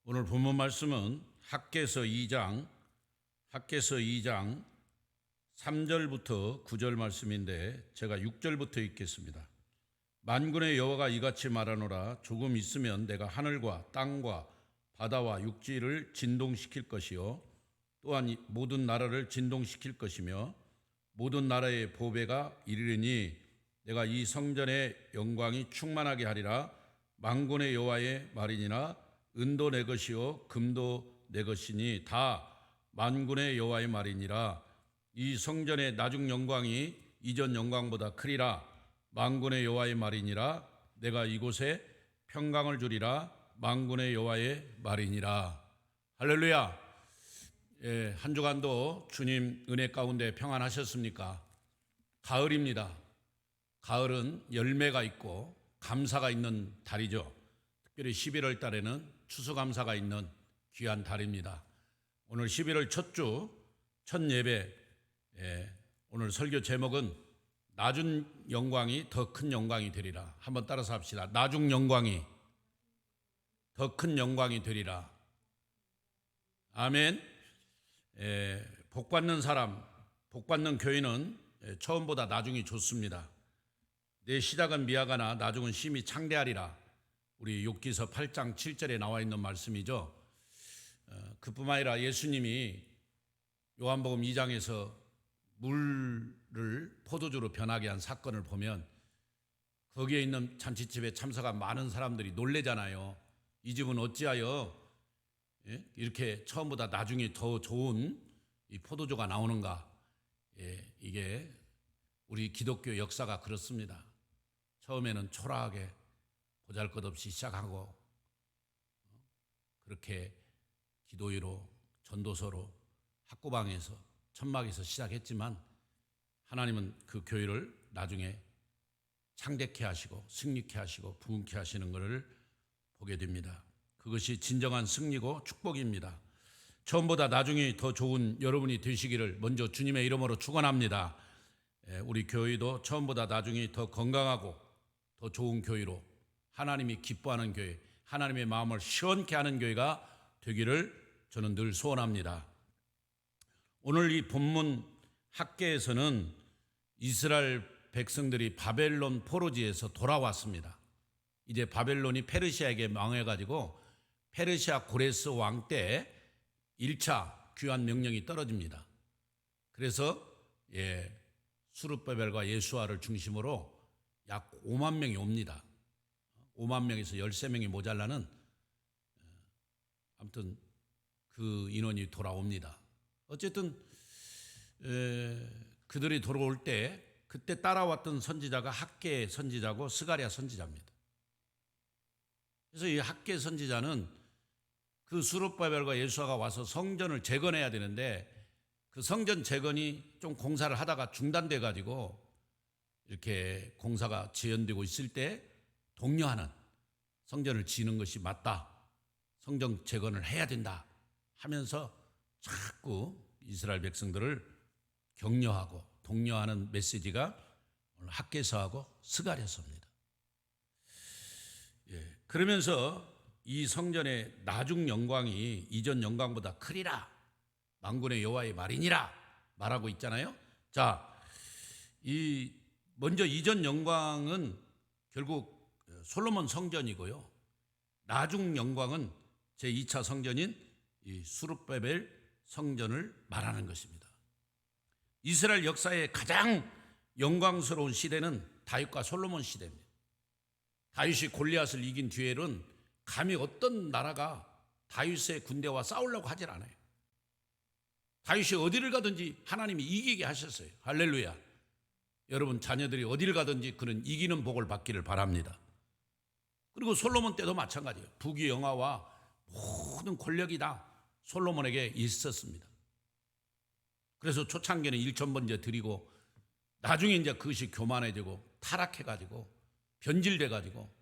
오늘 본문 말씀은 학개서 2장 3절부터 9절 말씀인데 제가 6절부터 읽겠습니다. 만군의 여호와가 이같이 말하노라. 조금 있으면 내가 하늘과 땅과 바다와 육지를 진동시킬 것이요 또한 모든 나라를 진동시킬 것이며 모든 나라의 보배가 이르리니 내가 이 성전의 영광이 충만하게 하리라. 만군의 여호와의 말이니라. 은도 내 것이요 금도 내 것이니 다 만군의 여호와의 말이니라. 이 성전의 나중 영광이 이전 영광보다 크리라. 만군의 여호와의 말이니라. 내가 이곳에 평강을 주리라. 만군의 여호와의 말이니라. 할렐루야. 한 주간도 주님 은혜 가운데 평안하셨습니까? 가을입니다. 가을은 열매가 있고 감사가 있는 달이죠. 특별히 11월 달에는 추수감사가 있는 귀한 달입니다. 오늘 11월 첫 주, 첫 예배, 오늘 설교 제목은 나중 영광이 더 큰 영광이 되리라. 한번 따라서 합시다. 나중 영광이 더 큰 영광이 되리라. 아멘. 복받는 사람, 복받는 교회는 처음보다 나중이 좋습니다. 내 시작은 미약하나 나중은 심히 창대하리라. 우리 욥기서 8장 7절에 나와 있는 말씀이죠. 그뿐만 아니라 예수님이 요한복음 2장에서 물을 포도주로 변하게 한 사건을 보면 거기에 있는 잔치집에 참석한 많은 사람들이 놀래잖아요. 이 집은 어찌하여 이렇게 처음보다 나중에 더 좋은 이 포도주가 나오는가. 이게 우리 기독교 역사가 그렇습니다. 처음에는 초라하게 보잘것없이 시작하고 그렇게 기도회로 전도서로 학구방에서 천막에서 시작했지만 하나님은 그 교회를 나중에 창대케 하시고 승리케 하시고 부흥케 하시는 것을 보게 됩니다. 그것이 진정한 승리고 축복입니다. 처음보다 나중에 더 좋은 여러분이 되시기를 먼저 주님의 이름으로 축원합니다. 우리 교회도 처음보다 나중에 더 건강하고 더 좋은 교회로 하나님이 기뻐하는 교회, 하나님의 마음을 시원케 하는 교회가 되기를 저는 늘 소원합니다. 오늘 이 본문 학개에서는 이스라엘 백성들이 바벨론 포로지에서 돌아왔습니다. 이제 바벨론이 페르시아에게 망해가지고 페르시아 고레스 왕 때 1차 귀환 명령이 떨어집니다. 그래서 스룹바벨과 예수아를 중심으로 약 5만 명이 옵니다. 5만 명에서 13명이 모자라는 아무튼 그 인원이 돌아옵니다. 어쨌든 그들이 돌아올 때 그때 따라왔던 선지자가 학개 선지자고 스가랴 선지자입니다. 그래서 이 학개 선지자는 그 스룹바벨과 예수아가 와서 성전을 재건해야 되는데 그 성전 재건이 좀 공사를 하다가 중단돼 가지고 이렇게 공사가 지연되고 있을 때 독려하는 성전을 지는 것이 맞다. 성전 재건을 해야 된다 하면서 자꾸 이스라엘 백성들을 격려하고 독려하는 메시지가 오늘 학개서하고 스가랴서입니다. 그러면서 이 성전의 나중 영광이 이전 영광보다 크리라. 만군의 여호와의 말이니라 말하고 있잖아요. 자, 먼저 이전 영광은 결국 솔로몬 성전이고요. 나중 영광은 제2차 성전인 이 스룹바벨 성전을 말하는 것입니다. 이스라엘 역사의 가장 영광스러운 시대는 다윗과 솔로몬 시대입니다. 다윗이 골리앗을 이긴 뒤에는 감히 어떤 나라가 다윗의 군대와 싸우려고 하질 않아요. 다윗이 어디를 가든지 하나님이 이기게 하셨어요. 할렐루야. 여러분 자녀들이 어디를 가든지 그런 이기는 복을 받기를 바랍니다. 그리고 솔로몬 때도 마찬가지예요. 부귀 영화와 모든 권력이 다 솔로몬에게 있었습니다. 그래서 초창기에는 1,000번째 드리고 나중에 이제 그것이 교만해지고 타락해가지고 변질돼가지고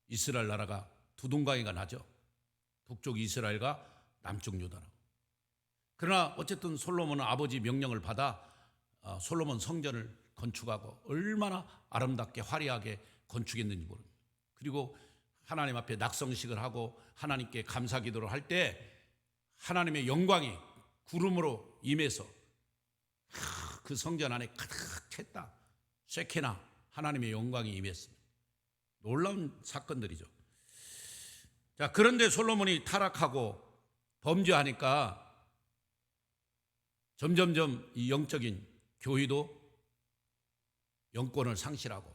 이스라엘 나라가 두둥강이가 나죠. 북쪽 이스라엘과 남쪽 유다라고. 그러나 어쨌든 솔로몬은 아버지 명령을 받아 솔로몬 성전을 건축하고 얼마나 아름답게 화려하게 건축했는지 모릅니다. 그리고 하나님 앞에 낙성식을 하고 하나님께 감사기도를 할 때 하나님의 영광이 구름으로 임해서 그 성전 안에 가득했다. 쉐케나 하나님의 영광이 임했습니다. 놀라운 사건들이죠. 자, 그런데 솔로몬이 타락하고 범죄하니까 점점점 이 영적인 교회도 영권을 상실하고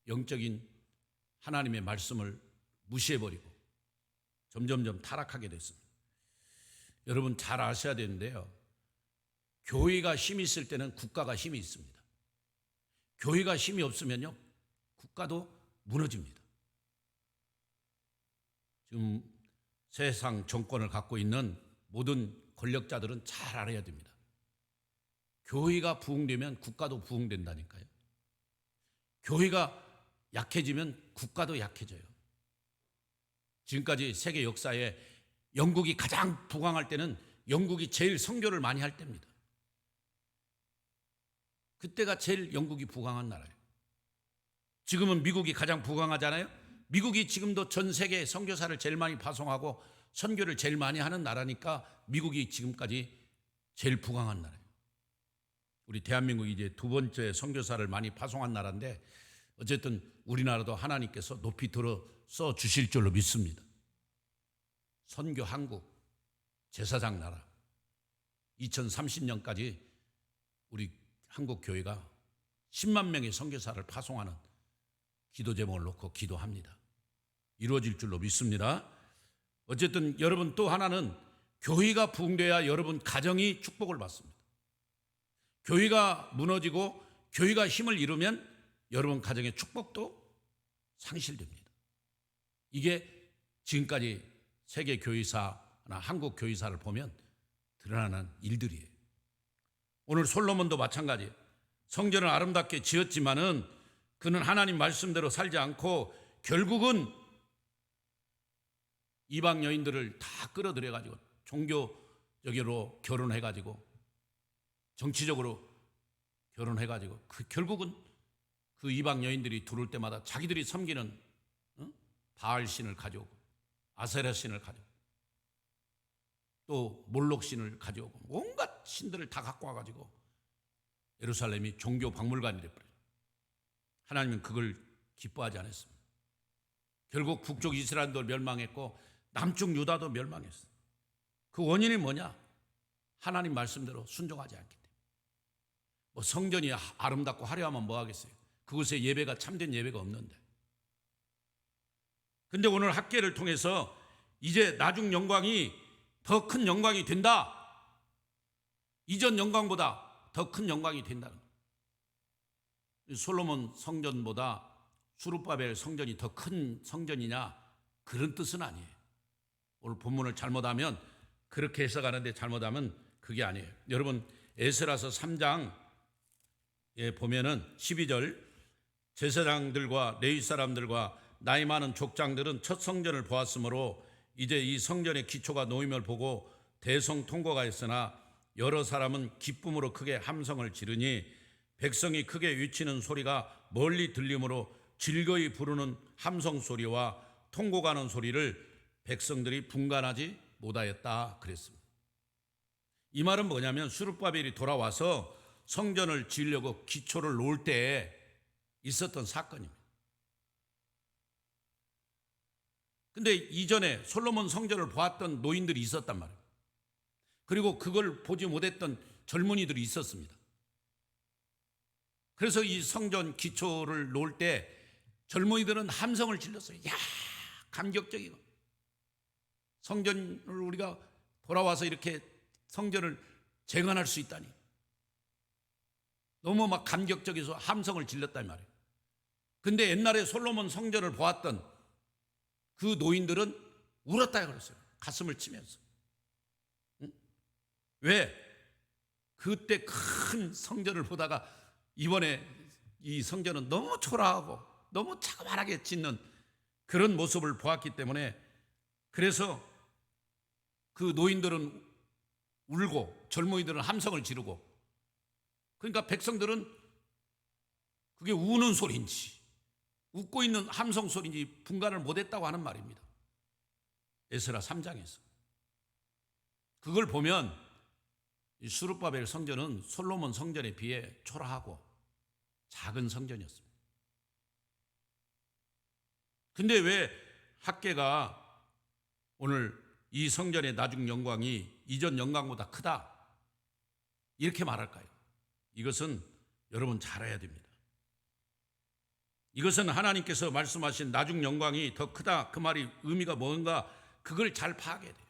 영적인 하나님의 말씀을 무시해버리고 점점점 타락하게 됐습니다. 여러분 잘 아셔야 되는데요, 교회가 힘이 있을 때는 국가가 힘이 있습니다. 교회가 힘이 없으면요, 국가도 무너집니다. 지금 세상 정권을 갖고 있는 모든 권력자들은 잘 알아야 됩니다. 교회가 부흥되면 국가도 부흥된다니까요. 교회가 약해지면 국가도 약해져요. 지금까지 세계 역사에 영국이 가장 부강할 때는 영국이 제일 선교를 많이 할 때입니다. 그때가 제일 영국이 부강한 나라예요. 지금은 미국이 가장 부강하잖아요. 미국이 지금도 전 세계 선교사를 제일 많이 파송하고 선교를 제일 많이 하는 나라니까 미국이 지금까지 제일 부강한 나라예요. 우리 대한민국이 이제 두 번째 선교사를 많이 파송한 나라인데 어쨌든 우리나라도 하나님께서 높이 들어 써 주실 줄로 믿습니다. 선교 한국 제사장 나라 2030년까지 우리 한국 교회가 10만 명의 선교사를 파송하는 기도 제목을 놓고 기도합니다. 이루어질 줄로 믿습니다. 어쨌든 여러분 또 하나는 교회가 부흥돼야 여러분 가정이 축복을 받습니다. 교회가 무너지고 교회가 힘을 잃으면 여러분 가정의 축복도 상실됩니다. 이게 지금까지 세계 교회사나 한국 교회사를 보면 드러나는 일들이에요. 오늘 솔로몬도 마찬가지예요. 성전을 아름답게 지었지만은 그는 하나님 말씀대로 살지 않고 결국은 이방 여인들을 다 끌어들여가지고 종교적으로 결혼해가지고 정치적으로 결혼해가지고 결국은 그 이방 여인들이 들어올 때마다 자기들이 섬기는 바알 신을 가져오고 아세라 신을 가져오고 또 몰록 신을 가져오고 온갖 신들을 다 갖고 와가지고 예루살렘이 종교 박물관이 되어버려요. 하나님은 그걸 기뻐하지 않았습니다. 결국 북쪽 이스라엘도 멸망했고 남쪽 유다도 멸망했어요. 그 원인이 뭐냐? 하나님 말씀대로 순종하지 않기 때문에. 뭐 성전이 아름답고 화려하면 뭐 하겠어요? 그곳에 예배가 참된 예배가 없는데. 근데 오늘 학계를 통해서 이제 나중 영광이 더 큰 영광이 된다. 이전 영광보다 더 큰 영광이 된다는 거예요. 솔로몬 성전보다 수룹바벨 성전이 더 큰 성전이냐? 그런 뜻은 아니에요. 오늘 본문을 잘못하면 그렇게 해석하는데 잘못하면 그게 아니에요. 여러분 에스라서 3장에 보면은 12절 제사장들과 레위 사람들과 나이 많은 족장들은 첫 성전을 보았으므로 이제 이 성전의 기초가 놓임을 보고 대성 통고가 있으나 여러 사람은 기쁨으로 크게 함성을 지르니 백성이 크게 외치는 소리가 멀리 들리므로 즐거이 부르는 함성 소리와 통고가는 소리를 백성들이 분간하지 못하였다 그랬습니다. 이 말은 뭐냐면 수룹바벨이 돌아와서 성전을 지으려고 기초를 놓을 때 있었던 사건입니다. 근데 이전에 솔로몬 성전을 보았던 노인들이 있었단 말이에요. 그리고 그걸 보지 못했던 젊은이들이 있었습니다. 그래서 이 성전 기초를 놓을 때 젊은이들은 함성을 질렀어요. 야, 감격적이고 성전을 우리가 돌아와서 이렇게 성전을 재건할 수 있다니 너무 막 감격적이어서 함성을 질렀단 말이에요. 근데 옛날에 솔로몬 성전을 보았던 그 노인들은 울었다 그랬어요. 가슴을 치면서. 응? 왜? 그때 큰 성전을 보다가 이번에 이 성전은 너무 초라하고 너무 자그마하게 짓는 그런 모습을 보았기 때문에 그래서 그 노인들은 울고 젊은이들은 함성을 지르고 그러니까 백성들은 그게 우는 소리인지 웃고 있는 함성 소리인지 분간을 못했다고 하는 말입니다. 에스라 3장에서. 그걸 보면 이 스룹바벨 성전은 솔로몬 성전에 비해 초라하고 작은 성전이었습니다. 근데 왜 학개가 오늘 이 성전의 나중 영광이 이전 영광보다 크다 이렇게 말할까요? 이것은 여러분 잘 알아야 됩니다. 이것은 하나님께서 말씀하신 나중 영광이 더 크다 그 말이 의미가 뭔가 그걸 잘 파악해야 돼요.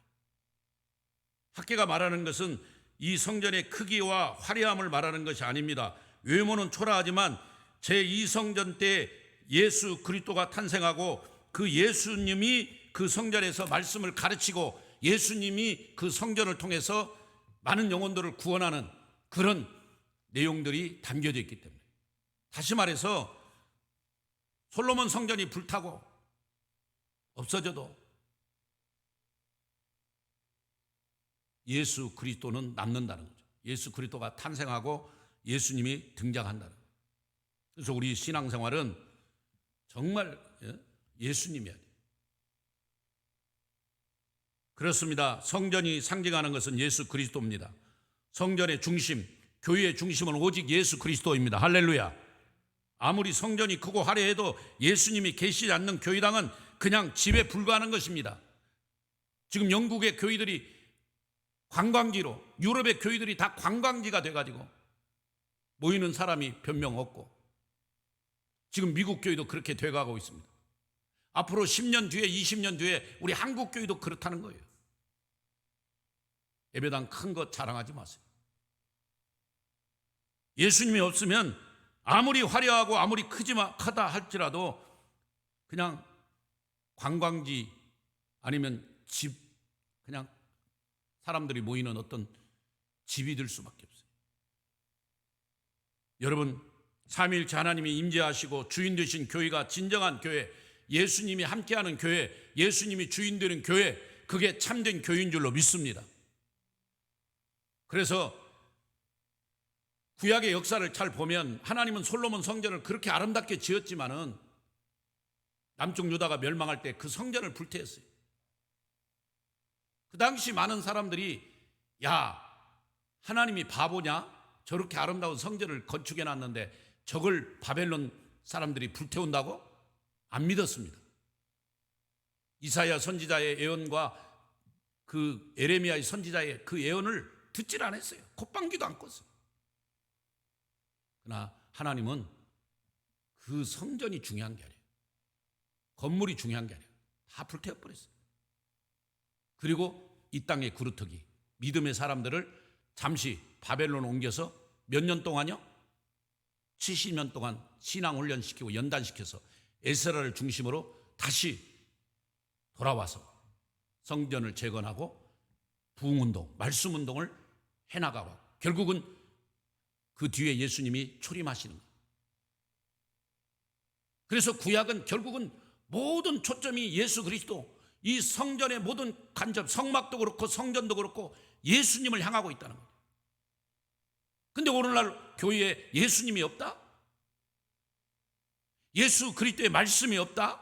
학개가 말하는 것은 이 성전의 크기와 화려함을 말하는 것이 아닙니다. 외모는 초라하지만 제2성전 때 예수 그리스도가 탄생하고 그 예수님이 그 성전에서 말씀을 가르치고 예수님이 그 성전을 통해서 많은 영혼들을 구원하는 그런 내용들이 담겨져 있기 때문에, 다시 말해서 솔로몬 성전이 불타고 없어져도 예수 그리스도는 남는다는 거죠. 예수 그리스도가 탄생하고 예수님이 등장한다는 거죠. 그래서 우리 신앙생활은 정말 예수님이야 돼요. 그렇습니다. 성전이 상징하는 것은 예수 그리스도입니다. 성전의 중심, 교회의 중심은 오직 예수 그리스도입니다. 할렐루야. 아무리 성전이 크고 화려해도 예수님이 계시지 않는 교회당은 그냥 집에 불과하는 것입니다. 지금 영국의 교회들이 관광지로, 유럽의 교회들이 다 관광지가 돼가지고 모이는 사람이 변명 없고, 지금 미국 교회도 그렇게 돼가고 있습니다. 앞으로 10년 뒤에 20년 뒤에 우리 한국 교회도 그렇다는 거예요. 예배당 큰 것 자랑하지 마세요. 예수님이 없으면 아무리 화려하고 아무리 크다 할지라도 그냥 관광지 아니면 집, 그냥 사람들이 모이는 어떤 집이 될 수밖에 없어요. 여러분, 삼위일체 하나님이 임재하시고 주인 되신 교회가 진정한 교회, 예수님이 함께하는 교회, 예수님이 주인 되는 교회, 그게 참된 교회인 줄로 믿습니다. 그래서 구약의 역사를 잘 보면 하나님은 솔로몬 성전을 그렇게 아름답게 지었지만은 남쪽 유다가 멸망할 때 그 성전을 불태웠어요. 그 당시 많은 사람들이 야, 하나님이 바보냐? 저렇게 아름다운 성전을 건축해 놨는데 저걸 바벨론 사람들이 불태운다고? 안 믿었습니다. 이사야 선지자의 예언과 그 에레미야의 선지자의 그 예언을 듣질 않았어요. 콧방귀도 안 꿨어요. 그러나 하나님은 그 성전이 중요한 게 아니에요. 건물이 중요한 게 아니에요. 다 불태워버렸어요. 그리고 이 땅의 그루터기, 믿음의 사람들을 잠시 바벨론 옮겨서 몇 년 동안요? 70년 동안 신앙 훈련시키고 연단시켜서 에스라를 중심으로 다시 돌아와서 성전을 재건하고 부흥운동, 말씀운동을 해나가고 결국은 그 뒤에 예수님이 초림하시는 거예요. 그래서 구약은 결국은 모든 초점이 예수 그리스도, 이 성전의 모든 간접, 성막도 그렇고 성전도 그렇고 예수님을 향하고 있다는 거예요. 근데 오늘날 교회에 예수님이 없다? 예수 그리스도의 말씀이 없다?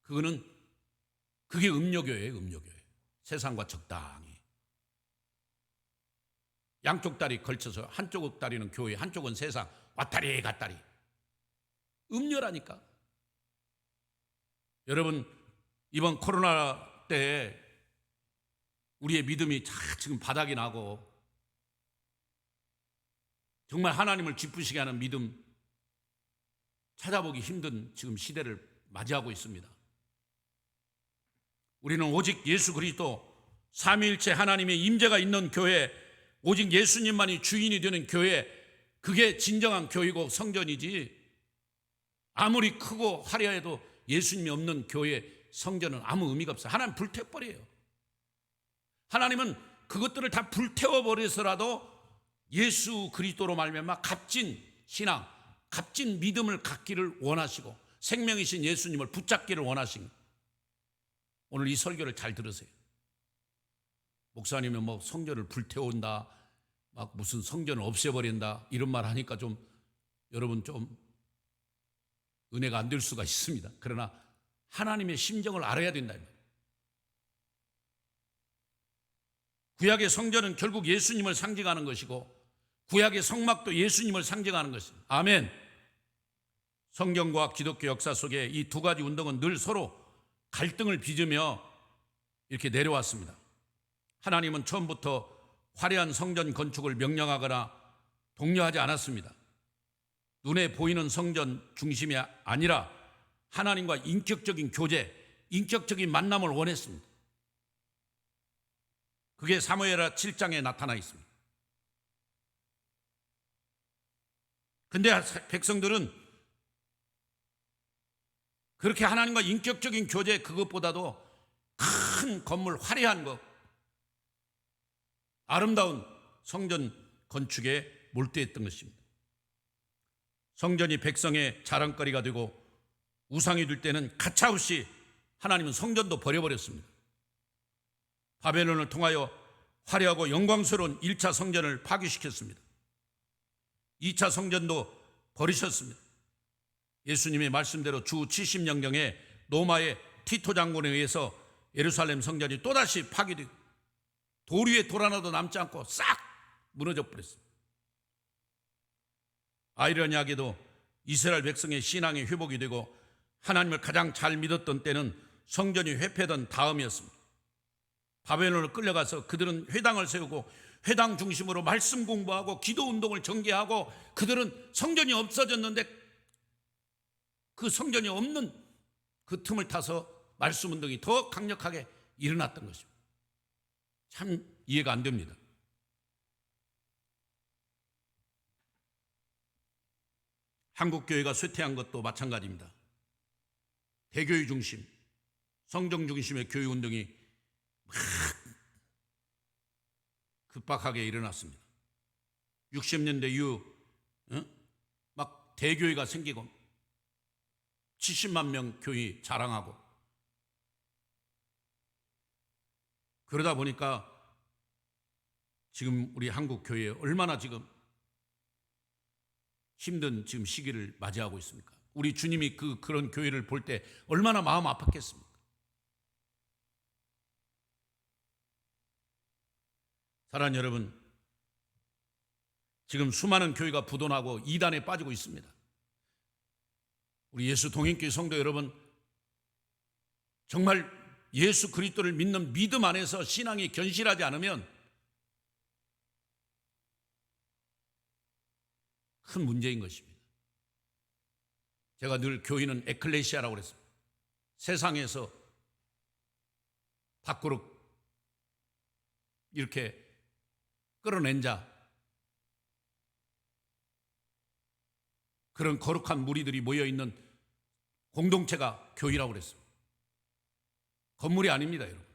그게 음료교회예요, 음료교회. 세상과 적당히. 양쪽 다리 걸쳐서 한쪽 다리는 교회, 한쪽은 세상, 왔다리 갔다리. 음료라니까. 여러분, 이번 코로나 때 우리의 믿음이 지금 바닥이 나고 정말 하나님을 기쁘시게 하는 믿음 찾아보기 힘든 지금 시대를 맞이하고 있습니다. 우리는 오직 예수 그리스도 삼위일체 하나님의 임재가 있는 교회, 오직 예수님만이 주인이 되는 교회, 그게 진정한 교회고 성전이지, 아무리 크고 화려해도 예수님이 없는 교회, 성전은 아무 의미가 없어요. 하나님 불태워버려요. 하나님은 그것들을 다 불태워버려서라도 예수 그리스도로 말미암아 값진 신앙, 값진 믿음을 갖기를 원하시고 생명이신 예수님을 붙잡기를 원하신, 오늘 이 설교를 잘 들으세요. 목사님은 뭐 성전을 불태운다, 막 무슨 성전을 없애버린다 이런 말 하니까 좀 여러분 좀 은혜가 안 될 수가 있습니다. 그러나 하나님의 심정을 알아야 된다. 구약의 성전은 결국 예수님을 상징하는 것이고 구약의 성막도 예수님을 상징하는 것입니다. 아멘. 성경과 기독교 역사 속에 이 두 가지 운동은 늘 서로 갈등을 빚으며 이렇게 내려왔습니다. 하나님은 처음부터 화려한 성전 건축을 명령하거나 독려하지 않았습니다. 눈에 보이는 성전 중심이 아니라 하나님과 인격적인 교제, 인격적인 만남을 원했습니다. 그게 사무엘하 7장에 나타나 있습니다. 근데 백성들은 그렇게 하나님과 인격적인 교제 그것보다도 큰 건물, 화려한 것, 아름다운 성전 건축에 몰두했던 것입니다. 성전이 백성의 자랑거리가 되고 우상이 될 때는 가차없이 하나님은 성전도 버려버렸습니다. 바벨론을 통하여 화려하고 영광스러운 1차 성전을 파괴시켰습니다. 2차 성전도 버리셨습니다. 예수님의 말씀대로 주 70년경에 로마의 티토 장군에 의해서 예루살렘 성전이 또다시 파괴되고 돌 위에 돌 하나도 남지 않고 싹 무너져 버렸습니다. 아이러니하게도 이스라엘 백성의 신앙이 회복이 되고 하나님을 가장 잘 믿었던 때는 성전이 회폐된 다음이었습니다. 바벨론을 끌려가서 그들은 회당을 세우고 회당 중심으로 말씀 공부하고 기도 운동을 전개하고 그들은 성전이 없어졌는데 그 성전이 없는 그 틈을 타서 말씀 운동이 더 강력하게 일어났던 것입니다. 참 이해가 안 됩니다. 한국교회가 쇠퇴한 것도 마찬가지입니다. 대교회 중심, 성경 중심의 교회 운동이 막 급박하게 일어났습니다. 60년대 이후 막 대교회가 생기고 70만 명 교회 자랑하고 그러다 보니까 지금 우리 한국 교회에 얼마나 지금 힘든 지금 시기를 맞이하고 있습니까? 우리 주님이 그런 교회를 볼 때 얼마나 마음 아팠겠습니까? 사랑하는 여러분, 지금 수많은 교회가 부도나고 이단에 빠지고 있습니다. 우리 예수 동행교회 성도 여러분, 정말 예수 그리스도를 믿는 믿음 안에서 신앙이 견실하지 않으면 큰 문제인 것입니다. 제가 늘 교인은 에클레시아라고 그랬습니다. 세상에서 밖으로 이렇게 끌어낸 자, 그런 거룩한 무리들이 모여있는 공동체가 교회라고 그랬습니다. 건물이 아닙니다, 여러분.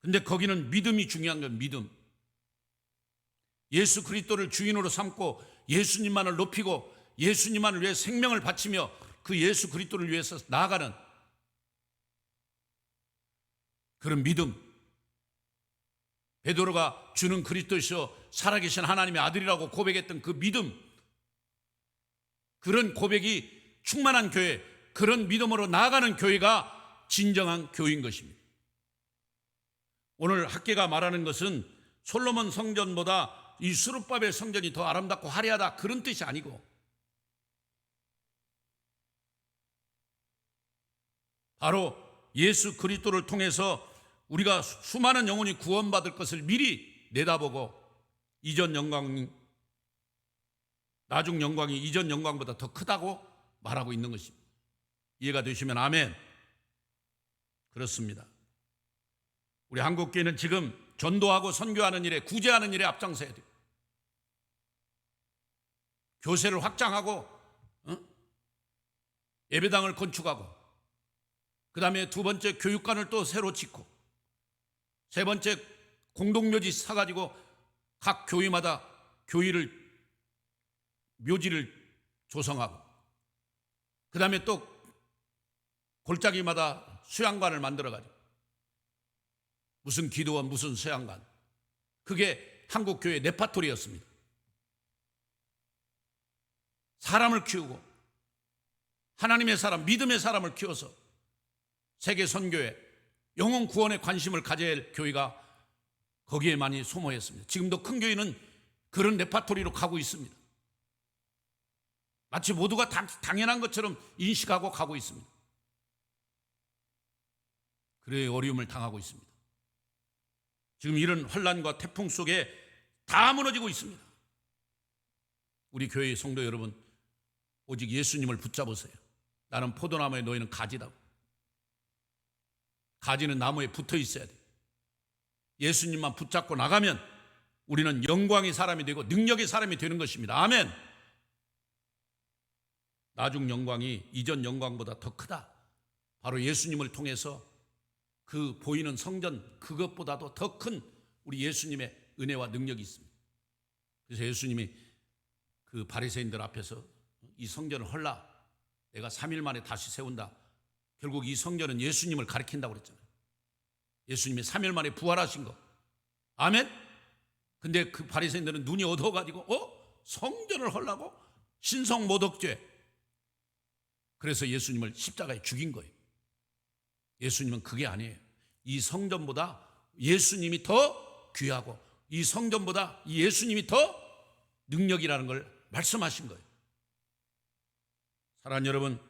근데 거기는 믿음이 중요한 건 믿음. 예수 그리스도를 주인으로 삼고 예수님만을 높이고 예수님만을 위해 생명을 바치며 그 예수 그리스도를 위해서 나아가는 그런 믿음. 베드로가 주는 그리스도시요 살아계신 하나님의 아들이라고 고백했던 그 믿음, 그런 고백이 충만한 교회, 그런 믿음으로 나아가는 교회가 진정한 교회인 것입니다. 오늘 학계가 말하는 것은 솔로몬 성전보다 이 스룹바벨 성전이 더 아름답고 화려하다, 그런 뜻이 아니고 바로 예수 그리스도를 통해서 우리가 수많은 영혼이 구원받을 것을 미리 내다보고 이전 영광이, 나중 영광이 이전 영광보다 더 크다고 말하고 있는 것입니다. 이해가 되시면 아멘. 그렇습니다. 우리 한국교회는 지금 전도하고 선교하는 일에, 구제하는 일에 앞장서야 돼요. 교세를 확장하고 예배당을 건축하고 그 다음에 두 번째 교육관을 또 새로 짓고 세 번째 공동묘지 사가지고 각 교회마다 묘지를 조성하고 그 다음에 또 골짜기마다 수양관을 만들어가지고 무슨 기도원 무슨 수양관, 그게 한국교회 레파토리였습니다. 사람을 키우고 하나님의 사람, 믿음의 사람을 키워서 세계 선교에 영혼 구원에 관심을 가져야 할 교회가 거기에 많이 소모했습니다. 지금도 큰 교회는 그런 레파토리로 가고 있습니다. 마치 모두가 당연한 것처럼 인식하고 가고 있습니다. 그래 어려움을 당하고 있습니다. 지금 이런 환난과 태풍 속에 다 무너지고 있습니다. 우리 교회의 성도 여러분, 오직 예수님을 붙잡으세요. 나는 포도나무에, 너희는 가지다. 가지는 나무에 붙어 있어야 돼. 예수님만 붙잡고 나가면 우리는 영광의 사람이 되고 능력의 사람이 되는 것입니다. 아멘. 나중 영광이 이전 영광보다 더 크다. 바로 예수님을 통해서 그 보이는 성전, 그것보다도 더 큰 우리 예수님의 은혜와 능력이 있습니다. 그래서 예수님이 그 바리새인들 앞에서 이 성전을 헐라, 내가 3일 만에 다시 세운다. 결국 이 성전은 예수님을 가리킨다고 그랬잖아요. 예수님이 3일 만에 부활하신 거. 아멘. 근데 그 바리새인들은 눈이 어두워가지고 성전을 헐라고? 신성모독죄. 그래서 예수님을 십자가에 죽인 거예요. 예수님은 그게 아니에요. 이 성전보다 예수님이 더 귀하고 이 성전보다 이 예수님이 더 능력이라는 걸 말씀하신 거예요. 사랑하는 여러분,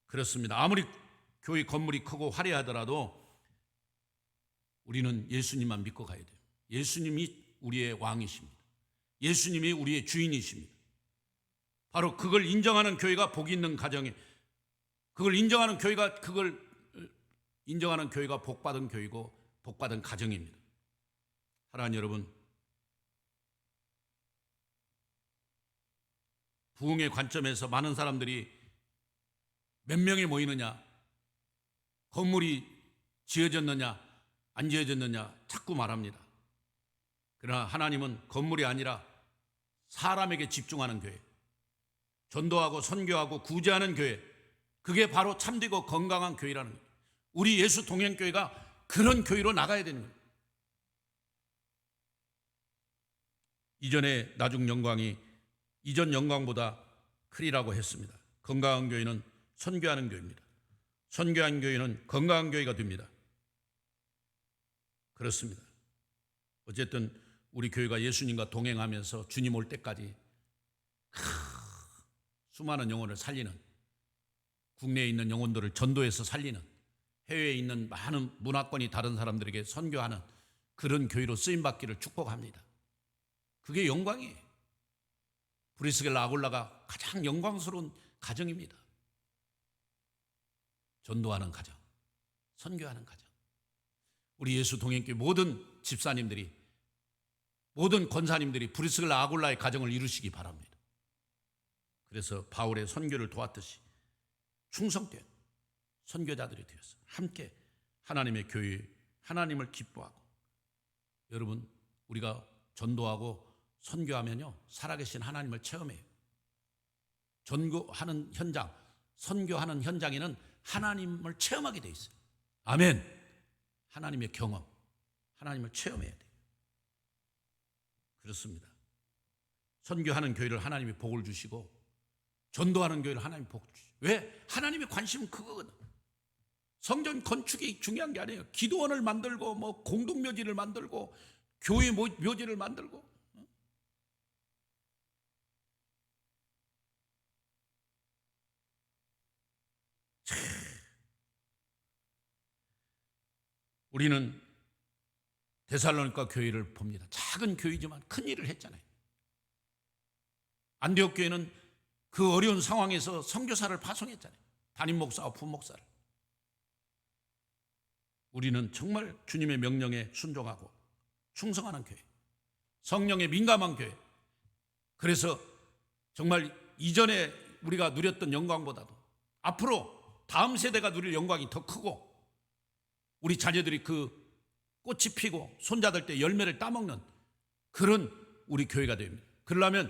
그렇습니다. 아무리 교회 건물이 크고 화려하더라도 우리는 예수님만 믿고 가야 돼요. 예수님이 우리의 왕이십니다. 예수님이 우리의 주인이십니다. 바로 그걸 인정하는 교회가 복 있는 가정이, 그걸 인정하는 교회가 복받은 교회고 복받은 가정입니다. 사랑하는 여러분, 부흥의 관점에서 많은 사람들이 몇 명이 모이느냐, 건물이 지어졌느냐 안 지어졌느냐 자꾸 말합니다. 그러나 하나님은 건물이 아니라 사람에게 집중하는 교회, 전도하고 선교하고 구제하는 교회, 그게 바로 참되고 건강한 교회라는 거예요. 우리 예수 동행교회가 그런 교회로 나가야 되는 거예요. 이전에 나중 영광이 이전 영광보다 크리라고 했습니다. 건강한 교회는 선교하는 교회입니다. 선교한 교회는 건강한 교회가 됩니다. 그렇습니다. 어쨌든 우리 교회가 예수님과 동행하면서 주님 올 때까지 수많은 영혼을 살리는, 국내에 있는 영혼들을 전도해서 살리는, 해외에 있는 많은 문화권이 다른 사람들에게 선교하는 그런 교회로 쓰임받기를 축복합니다. 그게 영광이에요. 브리스겔 아굴라가 가장 영광스러운 가정입니다. 전도하는 가정, 선교하는 가정. 우리 예수 동행교회 모든 집사님들이, 모든 권사님들이 브리스겔 아굴라의 가정을 이루시기 바랍니다. 그래서 바울의 선교를 도왔듯이 충성된 선교자들이 되어서 함께 하나님의 교회, 하나님을 기뻐하고, 여러분 우리가 전도하고 선교하면요 살아계신 하나님을 체험해요. 전도하는 현장, 선교하는 현장에는 하나님을 체험하게 돼 있어요. 아멘. 하나님의 경험, 하나님을 체험해야 돼요. 그렇습니다. 선교하는 교회를 하나님이 복을 주시고 전도하는 교회를 하나님이 복을 주시고. 왜? 하나님의 관심은 그거거든. 성전 건축이 중요한 게 아니에요. 기도원을 만들고 뭐 공동묘지를 만들고 교회 묘지를 만들고, 우리는 데살로니가 교회를 봅니다. 작은 교회지만 큰 일을 했잖아요. 안디옥 교회는 그 어려운 상황에서 선교사를 파송했잖아요. 담임 목사와 부목사를. 우리는 정말 주님의 명령에 순종하고 충성하는 교회, 성령에 민감한 교회. 그래서 정말 이전에 우리가 누렸던 영광보다도 앞으로 다음 세대가 누릴 영광이 더 크고, 우리 자녀들이 그 꽃이 피고 손자들 때 열매를 따먹는 그런 우리 교회가 됩니다. 그러려면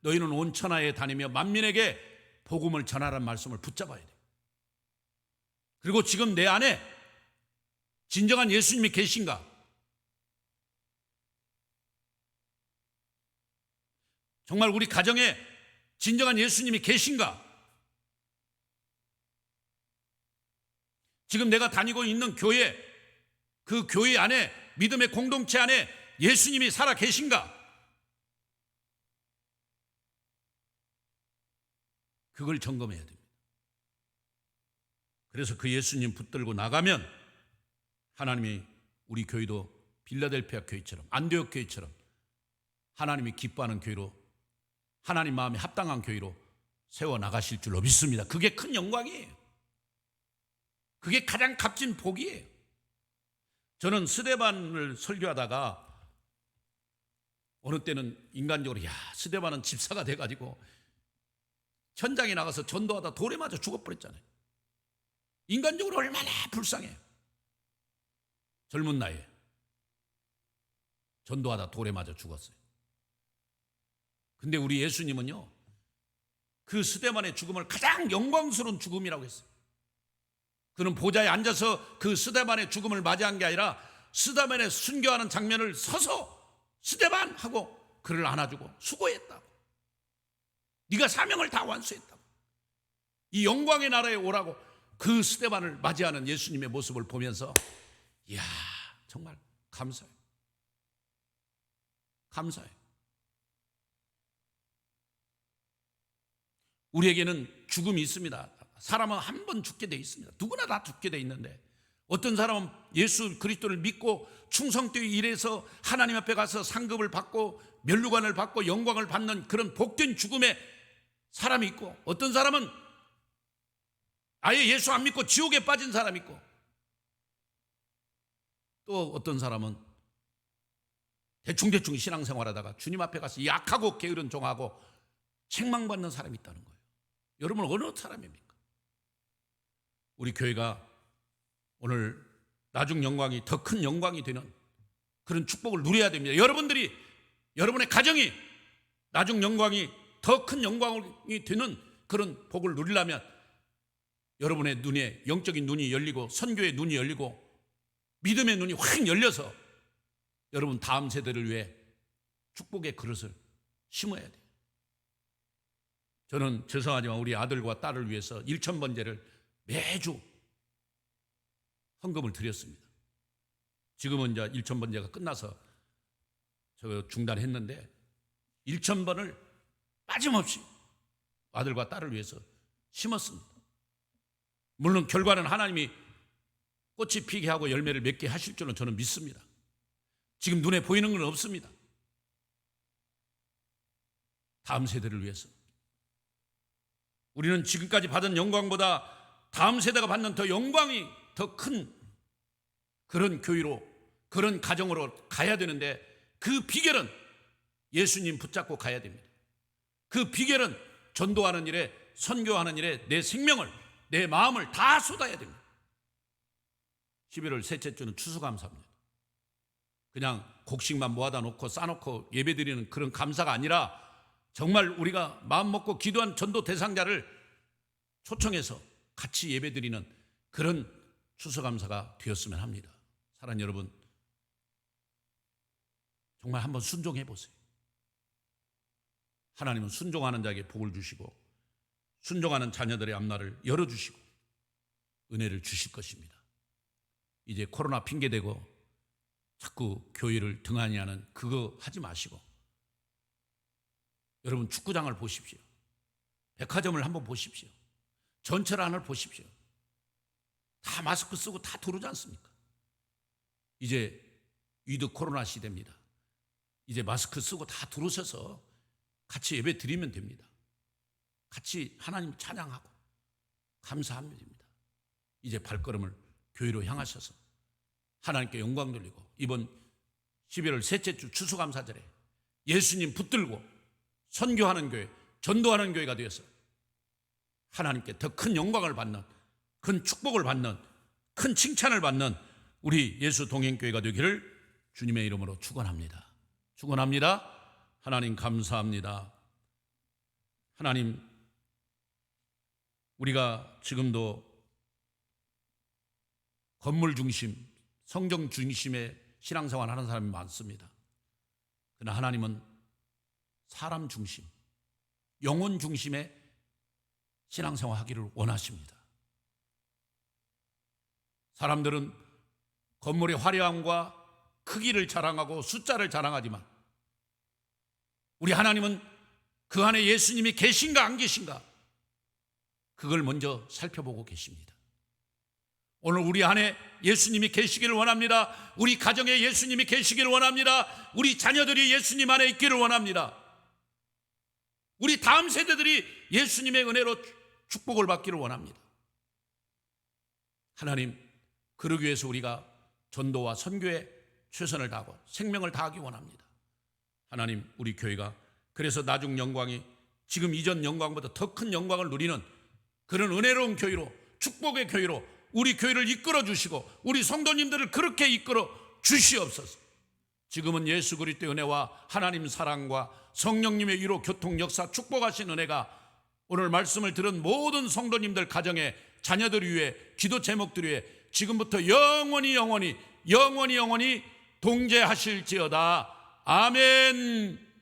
너희는 온 천하에 다니며 만민에게 복음을 전하라는 말씀을 붙잡아야 돼. 그리고 지금 내 안에 진정한 예수님이 계신가? 정말 우리 가정에 진정한 예수님이 계신가? 지금 내가 다니고 있는 교회, 그 교회 안에, 믿음의 공동체 안에 예수님이 살아 계신가? 그걸 점검해야 됩니다. 그래서 그 예수님 붙들고 나가면 하나님이 우리 교회도 빌라델피아 교회처럼, 안디옥 교회처럼 하나님이 기뻐하는 교회로, 하나님 마음에 합당한 교회로 세워나가실 줄로 믿습니다. 그게 큰 영광이에요. 그게 가장 값진 복이에요. 저는 스데반을 설교하다가 어느 때는 인간적으로 스데반은 집사가 돼가지고 현장에 나가서 전도하다 돌에 맞아 죽어버렸잖아요. 인간적으로 얼마나 불쌍해요. 젊은 나이에 전도하다 돌에 맞아 죽었어요. 근데 우리 예수님은요, 그 스데반의 죽음을 가장 영광스러운 죽음이라고 했어요. 그는 보좌에 앉아서 그 스데반의 죽음을 맞이한 게 아니라 스데반의 순교하는 장면을 서서 스데반 하고 그를 안아주고 수고했다고. 네가 사명을 다 완수했다고. 이 영광의 나라에 오라고 그 스데반을 맞이하는 예수님의 모습을 보면서 이야, 정말 감사해요. 감사해요. 우리에게는 죽음이 있습니다. 사람은 한 번 죽게 돼 있습니다. 누구나 다 죽게 돼 있는데, 어떤 사람은 예수 그리스도를 믿고 충성되게 일해서 하나님 앞에 가서 상급을 받고 면류관을 받고 영광을 받는 그런 복된 죽음의 사람이 있고, 어떤 사람은 아예 예수 안 믿고 지옥에 빠진 사람이 있고, 또 어떤 사람은 대충 신앙생활하다가 주님 앞에 가서 약하고 게으른 종하고 책망받는 사람이 있다는 거예요. 여러분, 어느 사람입니까? 우리 교회가 오늘 나중 영광이 더 큰 영광이 되는 그런 축복을 누려야 됩니다. 여러분들이, 여러분의 가정이 나중 영광이 더 큰 영광이 되는 그런 복을 누리려면 여러분의 눈에, 영적인 눈이 열리고 선교의 눈이 열리고 믿음의 눈이 확 열려서 여러분 다음 세대를 위해 축복의 그릇을 심어야 돼요. 저는 죄송하지만 우리 아들과 딸을 위해서 1,000번제를 매주 헌금을 드렸습니다. 지금은 이제 1,000번제가 끝나서 저 중단했는데 1,000번을 빠짐없이 아들과 딸을 위해서 심었습니다. 물론 결과는 하나님이 꽃이 피게 하고 열매를 맺게 하실 줄은 저는 믿습니다. 지금 눈에 보이는 건 없습니다. 다음 세대를 위해서 우리는 지금까지 받은 영광보다 다음 세대가 받는 더 영광이 더 큰 그런 교회로, 그런 가정으로 가야 되는데, 그 비결은 예수님 붙잡고 가야 됩니다. 그 비결은 전도하는 일에, 선교하는 일에 내 생명을, 내 마음을 다 쏟아야 됩니다. 11월 셋째 주는 추수감사입니다. 그냥 곡식만 모아다 놓고 싸놓고 예배드리는 그런 감사가 아니라 정말 우리가 마음 먹고 기도한 전도 대상자를 초청해서 같이 예배드리는 그런 추수감사가 되었으면 합니다. 사랑하는 여러분, 정말 한번 순종해 보세요. 하나님은 순종하는 자에게 복을 주시고 순종하는 자녀들의 앞날을 열어주시고 은혜를 주실 것입니다. 이제 코로나 핑계대고 자꾸 교회를 등한히 하는 그거 하지 마시고 여러분 축구장을 보십시오. 백화점을 한번 보십시오. 전철안을 보십시오. 다 마스크 쓰고 다 들어오지 않습니까? 이제 위드 코로나 시대입니다. 이제 마스크 쓰고 다 들어오셔서 같이 예배 드리면 됩니다. 같이 하나님 찬양하고 감사하면 됩니다. 이제 발걸음을 교회로 향하셔서 하나님께 영광 돌리고 이번 12월 셋째 주 추수감사절에 예수님 붙들고 선교하는 교회, 전도하는 교회가 되어서 하나님께 더 큰 영광을 받는, 큰 축복을 받는, 큰 칭찬을 받는 우리 예수 동행교회가 되기를 주님의 이름으로 축원합니다. 축원합니다. 하나님 감사합니다. 하나님, 우리가 지금도 건물 중심, 성경 중심의 신앙생활 하는 사람이 많습니다. 그러나 하나님은 사람 중심, 영혼 중심의 신앙생활 하기를 원하십니다. 사람들은 건물의 화려함과 크기를 자랑하고 숫자를 자랑하지만 우리 하나님은 그 안에 예수님이 계신가 안 계신가 그걸 먼저 살펴보고 계십니다. 오늘 우리 안에 예수님이 계시기를 원합니다. 우리 가정에 예수님이 계시기를 원합니다. 우리 자녀들이 예수님 안에 있기를 원합니다. 우리 다음 세대들이 예수님의 은혜로 축복을 받기를 원합니다. 하나님, 그러기 위해서 우리가 전도와 선교에 최선을 다하고 생명을 다하기 원합니다. 하나님, 우리 교회가 그래서 나중 영광이 지금 이전 영광보다 더 큰 영광을 누리는 그런 은혜로운 교회로, 축복의 교회로 우리 교회를 이끌어 주시고 우리 성도님들을 그렇게 이끌어 주시옵소서. 지금은 예수 그리스도의 은혜와 하나님 사랑과 성령님의 위로 교통 역사 축복하신 은혜가 오늘 말씀을 들은 모든 성도님들 가정에 자녀들 위해 기도 제목들 위해 지금부터 영원히 동재하실지어다. 아멘.